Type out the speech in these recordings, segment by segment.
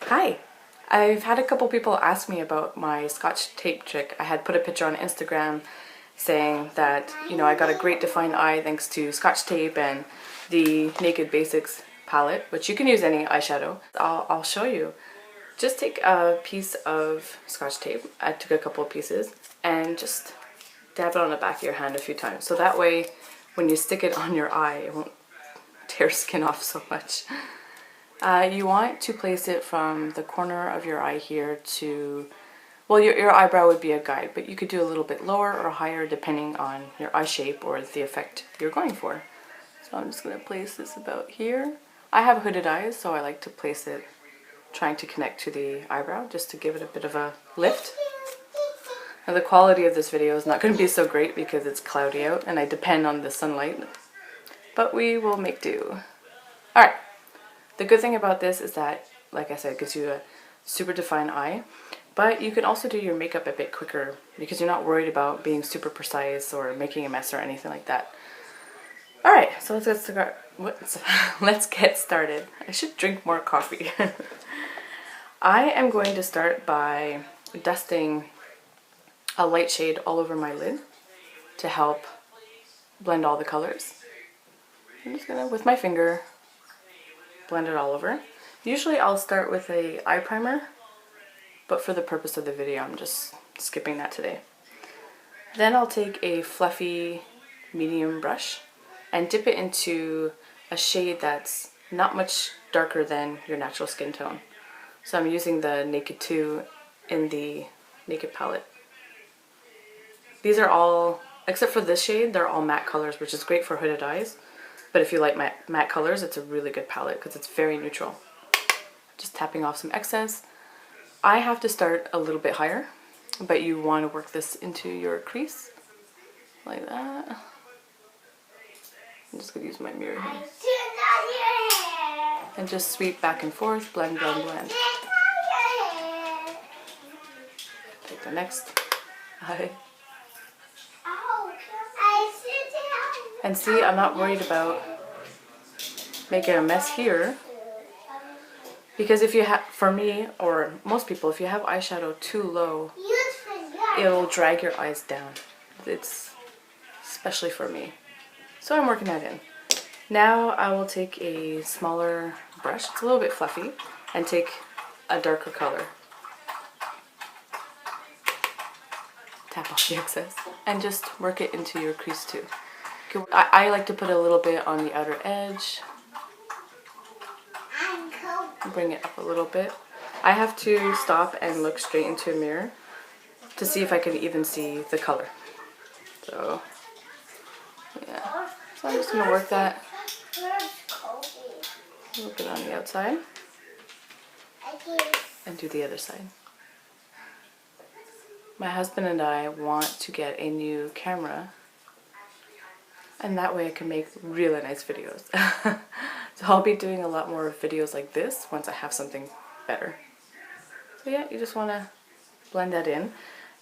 Hi! I've had a couple people ask me about my Scotch tape trick. I had put a picture on Instagram saying that, I got a great defined eye thanks to Scotch tape and the Naked Basics palette, which you can use any eyeshadow. I'll show you. Just take a piece of Scotch tape. I took a couple of pieces and just dab it on the back of your hand a few times. So that way, when you stick it on your eye, it won't tear skin off so much. You want to place it from the corner of your eye here to, well, your eyebrow would be a guide, but you could do a little bit lower or higher depending on your eye shape or the effect you're going for. So I'm just going to place this about here. I have hooded eyes, so I like to place it trying to connect to the eyebrow just to give it a bit of a lift. Now the quality of this video is not going to be so great because it's cloudy out and I depend on the sunlight, but we will make do. Alright. The good thing about this is that, like I said, it gives you a super defined eye, but you can also do your makeup a bit quicker because you're not worried about being super precise or making a mess or anything like that. Alright, so let's get started. I should drink more coffee. I am going to start by dusting a light shade all over my lid to help blend all the colors. I'm just gonna, with my finger, blend it all over. Usually I'll start with a eye primer, but for the purpose of the video I'm just skipping that today. Then I'll take a fluffy medium brush and dip it into a shade that's not much darker than your natural skin tone. So I'm using the Naked 2 in the Naked palette. These are all, except for this shade, they're all matte colors, which is great for hooded eyes. But if you like matte colors, it's a really good palette because it's very neutral. Just tapping off some excess. I have to start a little bit higher, but you want to work this into your crease. Like that. I'm just going to use my mirror here. And just sweep back and forth, blend, blend, blend. Take the next eye. And see, I'm not worried about making a mess here because if you have, for me or most people, if you have eyeshadow too low, it'll drag your eyes down. It's especially for me. So I'm working that in. Now I will take a smaller brush, it's a little bit fluffy, and take a darker color. Tap off the excess and just work it into your crease too. I like to put a little bit on the outer edge. Bring it up a little bit. I have to stop and look straight into a mirror to see if I can even see the color. So, yeah. So I'm just going to work that a little bit on the outside and do the other side. My husband and I want to get a new camera, and that way I can make really nice videos. So I'll be doing a lot more videos like this once I have something better. So yeah, you just want to blend that in.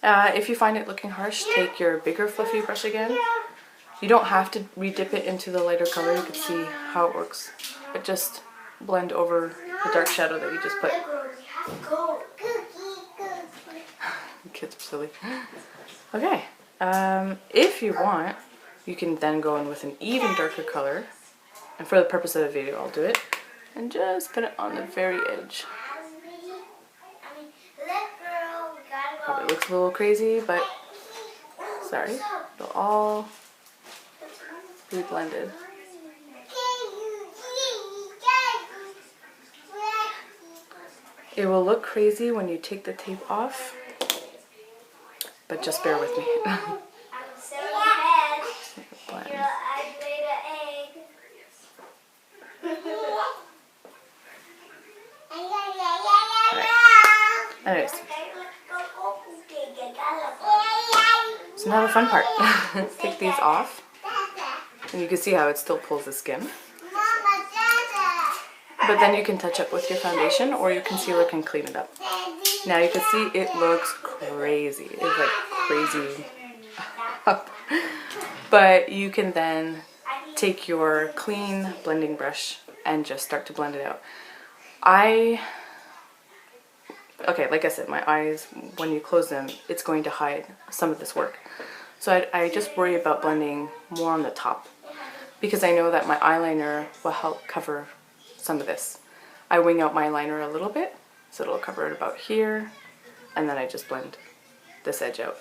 If you find it looking harsh, take your bigger fluffy brush again. You don't have to re-dip it into the lighter color, you can see how it works. But just blend over the dark shadow that you just put. Kids are silly. Okay, if you want, you can then go in with an even darker color. And for the purpose of the video, I'll do it. And just put it on the very edge. Probably looks a little crazy, but sorry. It'll all be blended. It will look crazy when you take the tape off, but just bear with me. Blend. Anyways, so now the fun part. Take these off, and you can see how it still pulls the skin. But then you can touch up with your foundation, or your concealer can clean it up. Now you can see it looks crazy. It's like crazy up. But you can then take your clean blending brush and just start to blend it out. I okay, like I said, my eyes, when you close them, it's going to hide some of this work. So I just worry about blending more on the top because I know that my eyeliner will help cover some of this. I wing out my liner a little bit, so it'll cover it about here, and then I just blend this edge out.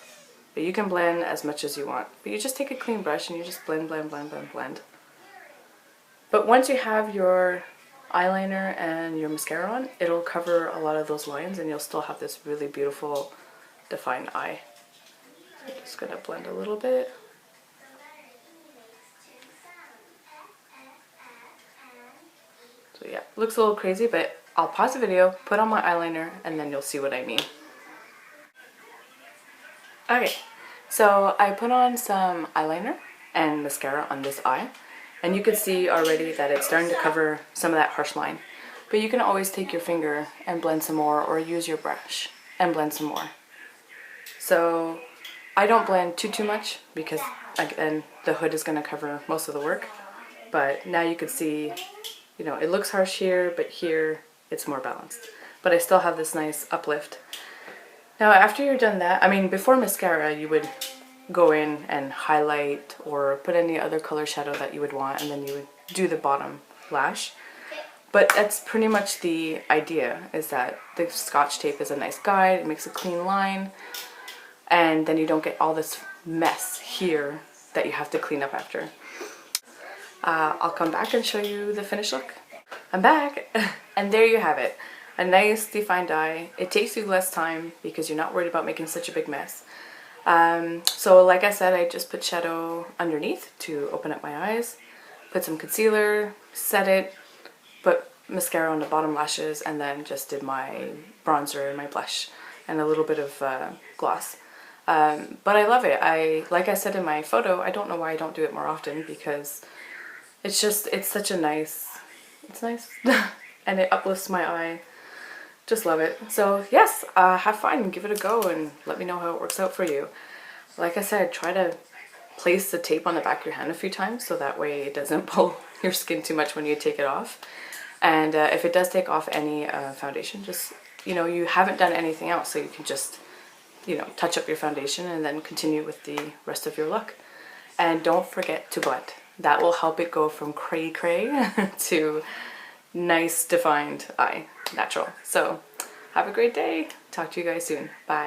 But you can blend as much as you want. But you just take a clean brush and you just blend, blend, blend, blend, blend. But once you have your eyeliner and your mascara on, it'll cover a lot of those lines and you'll still have this really beautiful defined eye. So I'm just gonna blend a little bit. So yeah, looks a little crazy, but I'll pause the video, put on my eyeliner, and then you'll see what I mean. Okay, so I put on some eyeliner and mascara on this eye, and you can see already that it's starting to cover some of that harsh line. But you can always take your finger and blend some more, or use your brush and blend some more. So I don't blend too much because again, the hood is going to cover most of the work. But now you can see, you know, it looks harsh here, but here it's more balanced. But I still have this nice uplift. Now after you're done that, I mean before mascara you would go in and highlight or put any other color shadow that you would want, and then you would do the bottom lash. But that's pretty much the idea, is that the Scotch tape is a nice guide, it makes a clean line, and then you don't get all this mess here that you have to clean up after. I'll come back and show you the finished look. I'm back! And there you have it. A nice defined eye. It takes you less time because you're not worried about making such a big mess. So like I said, I just put shadow underneath to open up my eyes, put some concealer, set it, put mascara on the bottom lashes, and then just did my bronzer and my blush and a little bit of gloss. But I love it. Like I said in my photo, I don't know why I don't do it more often, because it's such a nice, it's nice and it uplifts my eye. Just love it. So yes, have fun, give it a go, and let me know how it works out for you. Like I said, try to place the tape on the back of your hand a few times so that way it doesn't pull your skin too much when you take it off. And if it does take off any foundation, just, you know, you haven't done anything else, so you can just, you know, touch up your foundation and then continue with the rest of your look. And don't forget to blend. That will help it go from cray cray to nice defined eye, natural. So have a great day. Talk to you guys soon. Bye.